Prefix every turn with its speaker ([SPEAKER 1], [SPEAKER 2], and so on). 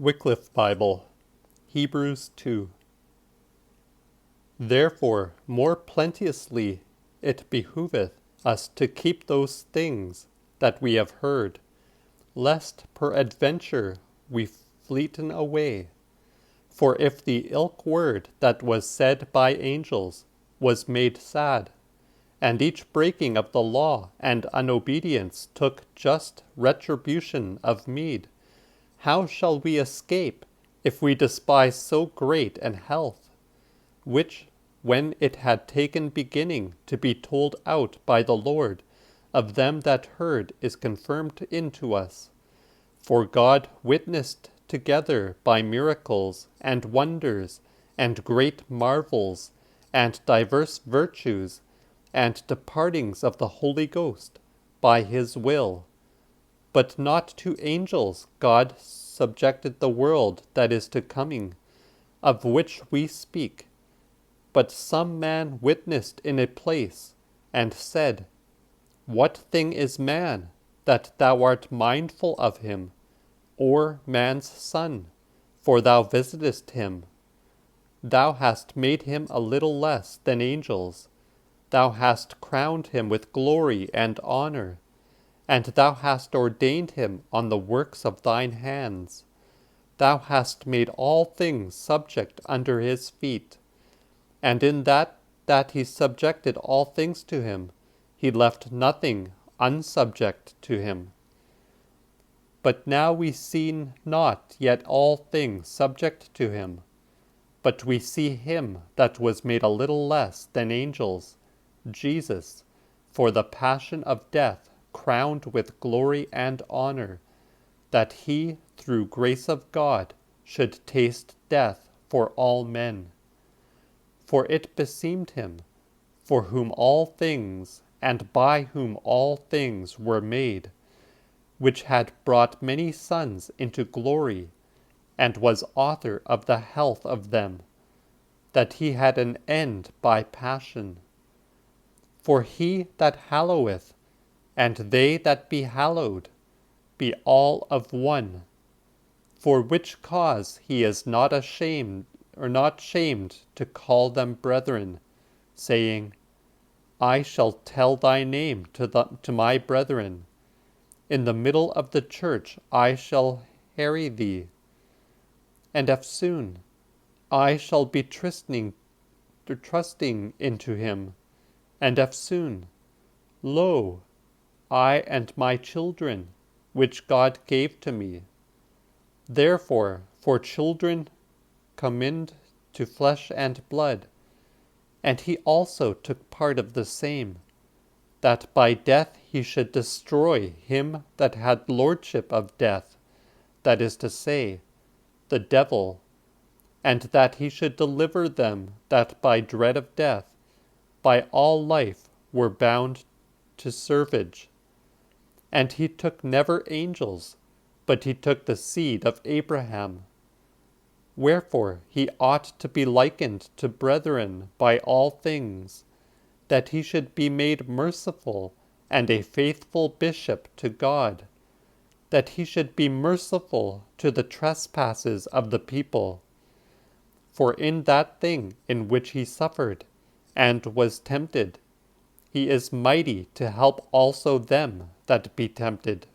[SPEAKER 1] Wycliffe Bible, Hebrews 2. Therefore more plenteously it behoveth us to keep those things that we have heard, lest peradventure we fleeten away. For if the ilk word that was said by angels was made sad, and each breaking of the law and unobedience took just retribution of meed, how shall we escape if we despise so great an health, which, when it had taken beginning to be told out by the Lord, of them that heard is confirmed into us? For God witnessed together by miracles and wonders and great marvels and diverse virtues and departings of the Holy Ghost by his will. But not to angels God subjected the world that is to coming, of which we speak. But some man witnessed in a place, and said, What thing is man, that thou art mindful of him, or man's son, for thou visitest him? Thou hast made him a little less than angels. Thou hast crowned him with glory and honor, and thou hast ordained him on the works of thine hands. Thou hast made all things subject under his feet. And in that he subjected all things to him, he left nothing unsubject to him. But now we see not yet all things subject to him, but we see him that was made a little less than angels, Jesus, for the passion of death, crowned with glory and honor, that he, through grace of God, should taste death for all men. For it beseemed him, for whom all things, and by whom all things were made, which had brought many sons into glory, and was author of the health of them, that he had an end by passion. For he that halloweth, and they that be hallowed, be all of one. For which cause he is not ashamed, or not shamed to call them brethren, saying, I shall tell thy name to my brethren. In the middle of the church I shall harry thee. And eftsoon I shall be trusting into him. And eftsoon, lo, I and my children, which God gave to me. Therefore, for children commend to flesh and blood, and he also took part of the same, that by death he should destroy him that had lordship of death, that is to say, the devil, and that he should deliver them that by dread of death, by all life were bound to servage. And he took never angels, but he took the seed of Abraham. Wherefore he ought to be likened to brethren by all things, that he should be made merciful and a faithful bishop to God, that he should be merciful to the trespasses of the people. For in that thing in which he suffered and was tempted, he is mighty to help also them that be tempted.